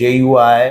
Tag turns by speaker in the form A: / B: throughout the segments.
A: JUI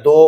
A: 2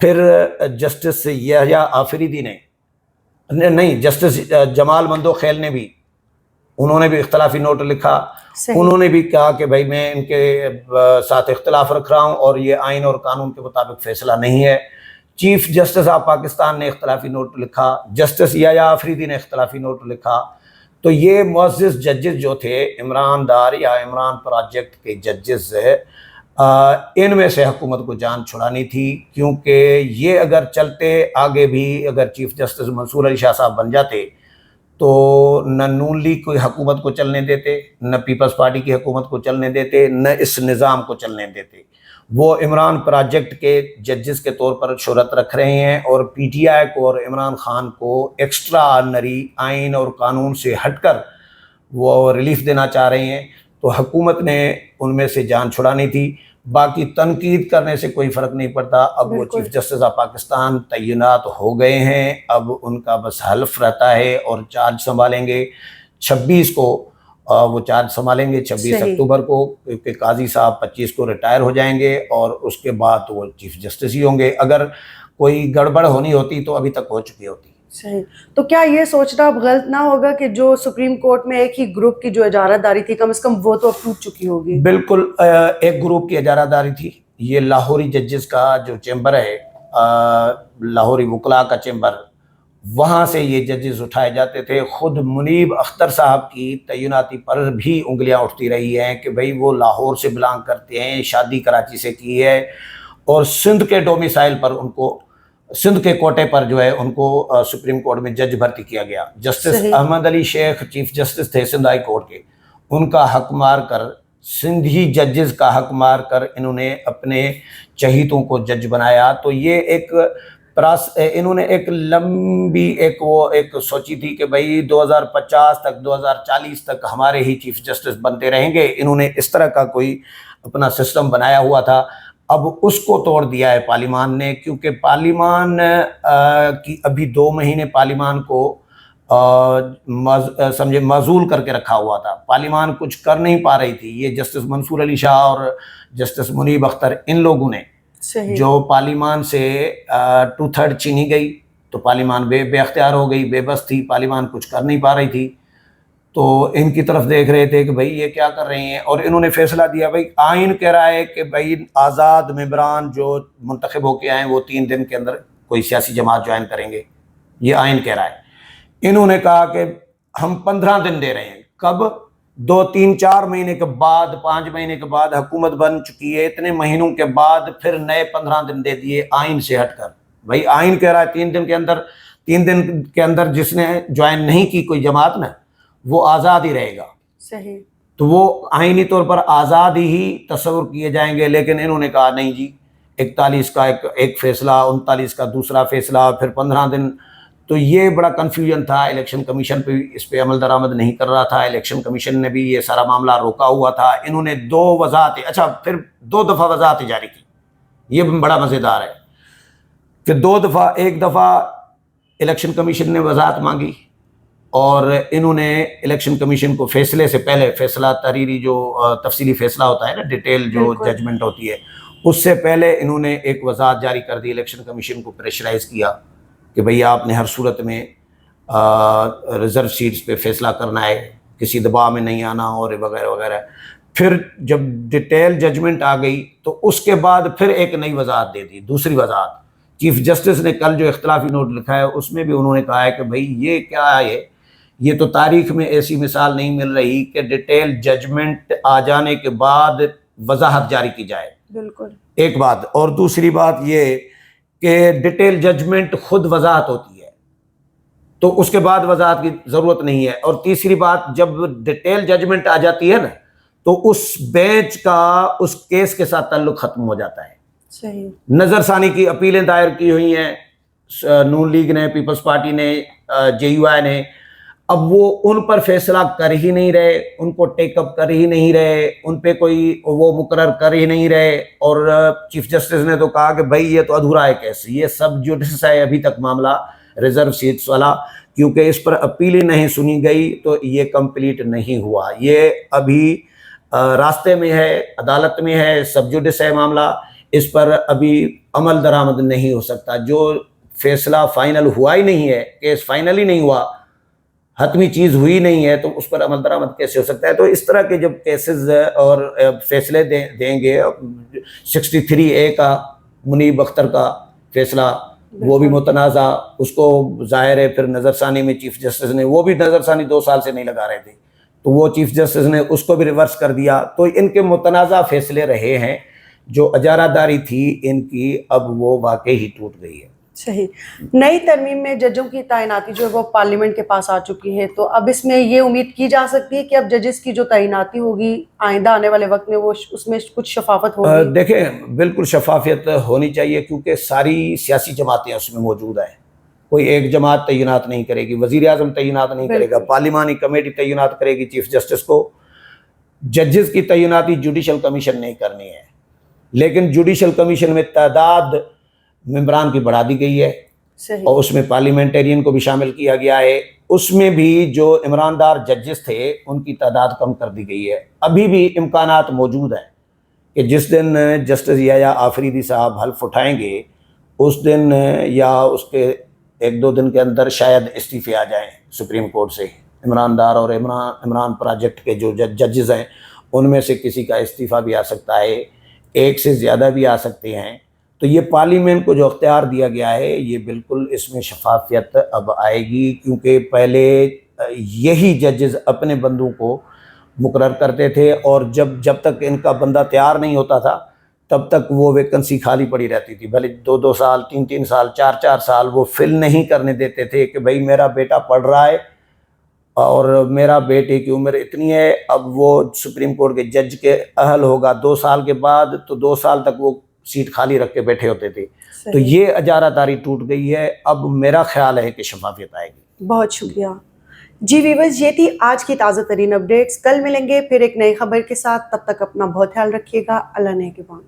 A: پھر justice یحییٰ آفریدی نے نہیں جسٹس جمال مندوخیل نے بھی انہوں نے بھی اختلافی نوٹ لکھا. انہوں نے بھی کہا کہ بھائی میں ان کے ساتھ اختلاف رکھ رہا ہوں اور یہ آئین اور قانون کے مطابق فیصلہ نہیں ہے. چیف جسٹس آف پاکستان نے اختلافی نوٹ لکھا, جسٹس یحییٰ آفریدی نے اختلافی نوٹ لکھا. تو یہ معزز ججز جو تھے عمران دار یا عمران پروجیکٹ کے ججز, ان میں سے حکومت کو جان چھڑانی تھی, کیونکہ یہ اگر چلتے آگے بھی اگر چیف جسٹس منصور علی شاہ صاحب بن جاتے تو نہ نون لیگ کوئی حکومت کو چلنے دیتے, نہ پیپلز پارٹی کی حکومت کو چلنے دیتے, نہ اس نظام کو چلنے دیتے. وہ عمران پروجیکٹ کے ججز کے طور پر شہرت رکھ رہے ہیں اور پی ٹی آئی کو اور عمران خان کو ایکسٹرا آرڈنری آئین اور قانون سے ہٹ کر وہ ریلیف دینا چاہ رہے ہیں. تو حکومت نے ان میں سے جان چھڑانی تھی. باقی تنقید کرنے سے کوئی فرق نہیں پڑتا. اب وہ چیف جسٹس آف پاکستان تعینات ہو گئے ہیں, اب ان کا بس حلف رہتا ہے اور چارج سنبھالیں گے. 26 کو وہ چارج سنبھالیں گے, 26 اکتوبر کو, کیونکہ قاضی صاحب 25 کو ریٹائر ہو جائیں گے اور اس کے بعد وہ چیف جسٹس ہی ہوں گے. اگر کوئی گڑبڑ ہونی ہوتی تو ابھی تک ہو چکی ہوتی.
B: صحیح. تو کیا یہ سوچنا اب غلط نہ ہوگا کہ جو سپریم کورٹ میں ایک ہی گروپ کی جو اجارہ داری تھی کم از کم وہ تو اب ٹوٹ چکی ہوگی؟
A: بالکل ایک گروپ کی اجارہ داری تھی. یہ لاہوری ججز کا جو چیمبر ہے, لاہوری وکلاء کا چیمبر, وہاں سے یہ ججز اٹھائے جاتے تھے. خود منیب اختر صاحب کی تعیناتی پر بھی انگلیاں اٹھتی رہی ہیں کہ بھئی وہ لاہور سے بلانگ کرتے ہیں, شادی کراچی سے کی ہے, اور سندھ کے ڈومیسائل پر ان کو, سندھ کے کوٹے پر جو ہے ان کو سپریم کورٹ میں جج بھرتی کیا گیا. جسٹس احمد علی شیخ چیف جسٹس تھے سندھ ہائی کورٹ کے, ان کا حق مار کر, سندھی ججز کا حق مار کر انہوں نے اپنے چہیتوں کو جج بنایا. تو یہ ایک انہوں نے ایک لمبی ایک سوچی تھی کہ بھئی 2050 تک 2040 تک ہمارے ہی چیف جسٹس بنتے رہیں گے. انہوں نے اس طرح کا کوئی اپنا سسٹم بنایا ہوا تھا. اب اس کو توڑ دیا ہے پارلیمان نے, کیونکہ پارلیمان کی ابھی 2 مہینے پارلیمان کو سمجھے معزول کر کے رکھا ہوا تھا. پارلیمان کچھ کر نہیں پا رہی تھی. یہ جسٹس منصور علی شاہ اور جسٹس منیب اختر, ان لوگوں نے جو پارلیمان سے 2/3 چھینی گئی تو پارلیمان بے اختیار ہو گئی, بے بس تھی, پارلیمان کچھ کر نہیں پا رہی تھی. تو ان کی طرف دیکھ رہے تھے کہ بھئی یہ کیا کر رہے ہیں, اور انہوں نے فیصلہ دیا. بھئی آئین کہہ رہا ہے کہ بھئی آزاد ممبران جو منتخب ہو کے آئیں وہ 3 دن کے اندر کوئی سیاسی جماعت جوائن کریں گے, یہ آئین کہہ رہا ہے. انہوں نے کہا کہ ہم 15 دن دے رہے ہیں. کب؟ 2 3 4 مہینے کے بعد, 5 مہینے کے بعد حکومت بن چکی ہے, اتنے مہینوں کے بعد پھر نئے 15 دن دے دیے آئین سے ہٹ کر. بھئی آئین کہہ رہا ہے 3 دن کے اندر جس نے جوائن نہیں کی کوئی جماعت نا, وہ آزاد ہی رہے گا.
B: صحیح.
A: تو وہ آئینی طور پر آزاد ہی تصور کیے جائیں گے. لیکن انہوں نے کہا نہیں جی, 41 کا ایک فیصلہ, 39 کا دوسرا فیصلہ, پھر 15 دن. تو یہ بڑا کنفیوژن تھا. الیکشن کمیشن پہ اس پہ عمل درآمد نہیں کر رہا تھا. الیکشن کمیشن نے بھی یہ سارا معاملہ روکا ہوا تھا. انہوں نے 2 وضاحتیں, اچھا پھر 2 دفعہ وضاحتیں جاری کی. یہ بڑا مزیدار ہے کہ 2 دفعہ, ایک دفعہ الیکشن کمیشن نے وضاحت مانگی اور انہوں نے الیکشن کمیشن کو فیصلے سے پہلے, فیصلہ تحریری جو تفصیلی فیصلہ ہوتا ہے نا, ڈیٹیل جو ججمنٹ ہوتی ہے, اس سے پہلے انہوں نے ایک وضاحت جاری کر دی. الیکشن کمیشن کو پریشرائز کیا کہ بھئی آپ نے ہر صورت میں ریزرو سیٹس پہ فیصلہ کرنا ہے, کسی دباؤ میں نہیں آنا اور وغیرہ وغیرہ. پھر جب ڈیٹیل ججمنٹ آ گئی تو اس کے بعد پھر ایک نئی وضاحت دے دی, دوسری وضاحت. چیف جسٹس نے کل جو اختلافی نوٹ لکھا ہے اس میں بھی انہوں نے کہا ہے کہ بھئی یہ کیا ہے, یہ تو تاریخ میں ایسی مثال نہیں مل رہی کہ ڈیٹیل ججمنٹ آ جانے کے بعد وضاحت جاری کی جائے.
B: بالکل
A: ایک بات. اور دوسری بات یہ کہ ڈیٹیل ججمنٹ خود وضاحت ہوتی ہے تو اس کے بعد وضاحت کی ضرورت نہیں ہے. اور تیسری بات, جب ڈیٹیل ججمنٹ آ جاتی ہے نا تو اس بینچ کا اس کیس کے ساتھ تعلق ختم ہو جاتا ہے.
B: صحیح.
A: نظر ثانی کی اپیلیں دائر کی ہوئی ہیں نون لیگ نے, پیپلز پارٹی نے, JUI نے, اب وہ ان پر فیصلہ کر ہی نہیں رہے, ان کو ٹیک اپ کر ہی نہیں رہے, ان پہ کوئی وہ مقرر کر ہی نہیں رہے. اور چیف جسٹس نے تو کہا کہ بھائی یہ تو ادھورا ہے کیس, یہ سب جوڈس ہے ابھی تک معاملہ ریزرو سیٹس والا, کیونکہ اس پر اپیل ہی نہیں سنی گئی تو یہ کمپلیٹ نہیں ہوا. یہ ابھی راستے میں ہے, عدالت میں ہے, سب جوڈس ہے معاملہ. اس پر ابھی عمل درآمد نہیں ہو سکتا. جو فیصلہ فائنل ہوا ہی نہیں ہے, کیس فائنل ہی نہیں ہوا, حتمی چیز ہوئی نہیں ہے, تو اس پر عمل درآمد کیسے ہو سکتا ہے؟ تو اس طرح کے جب کیسز اور فیصلے دیں گے, 63A کا منیب اختر کا فیصلہ وہ بھی متنازع, اس کو ظاہر ہے پھر نظر ثانی میں چیف جسٹس نے, وہ بھی نظر ثانی 2 سال سے نہیں لگا رہے تھے, تو وہ چیف جسٹس نے اس کو بھی ریورس کر دیا. تو ان کے متنازع فیصلے رہے ہیں. جو اجارہ داری تھی ان کی اب وہ واقعی ہی ٹوٹ گئی ہے.
B: صحیح. نئی ترمیم میں ججوں کی تعیناتی جو ہے وہ پارلیمنٹ کے پاس آ چکی ہے, تو اب اس میں یہ امید کی جا سکتی ہے کہ اب ججز کی جو تعیناتی ہوگی آئندہ آنے والے وقت میں وہ اس میں کچھ شفافت ہوگی؟
A: دیکھیں, بالکل شفافیت ہونی چاہیے, کیونکہ ساری سیاسی جماعتیں اس میں موجود ہیں. کوئی ایک جماعت تعینات نہیں کرے گی, وزیر اعظم تعینات نہیں کرے گا, پارلیمانی کمیٹی تعینات کرے گی چیف جسٹس کو. ججز کی تعیناتی جوڈیشل کمیشن نہیں کرنی ہے, لیکن جوڈیشل کمیشن میں تعداد ممبران کی بڑھا دی گئی ہے, اور اس میں پارلیمنٹرین کو بھی شامل کیا گیا ہے. اس میں بھی جو عمراندار ججز تھے ان کی تعداد کم کر دی گئی ہے. ابھی بھی امکانات موجود ہیں کہ جس دن جسٹس یحییٰ آفریدی صاحب حلف اٹھائیں گے اس دن یا اس کے 1-2 دن کے اندر شاید استعفے آ جائیں سپریم کورٹ سے. عمراندار اور عمران پروجیکٹ کے جو ججز ہیں ان میں سے کسی کا استعفیٰ بھی آ سکتا ہے, ایک سے زیادہ بھی آ سکتے ہیں. تو یہ پارلیمنٹ کو جو اختیار دیا گیا ہے یہ بالکل اس میں شفافیت اب آئے گی, کیونکہ پہلے یہی ججز اپنے بندوں کو مقرر کرتے تھے, اور جب تک ان کا بندہ تیار نہیں ہوتا تھا تب تک وہ ویکنسی خالی پڑی رہتی تھی. بھلے 2-2 سال 3-3 سال 4-4 سال وہ فل نہیں کرنے دیتے تھے کہ بھائی میرا بیٹا پڑھ رہا ہے اور میرا بیٹے کی عمر اتنی ہے, اب وہ سپریم کورٹ کے جج کے اہل ہوگا 2 سال کے بعد, تو 2 سال تک وہ سیٹ خالی رکھ کے بیٹھے ہوتے تھے. تو یہ اجارہ داری ٹوٹ گئی ہے. اب میرا خیال ہے کہ شفافیت آئے گی.
B: بہت شکریہ. جی ویورز, یہ تھی آج کی تازہ ترین اپڈیٹس. کل ملیں گے پھر ایک نئی خبر کے ساتھ, تب تک اپنا بہت خیال رکھیے گا. اللہ نگہبان.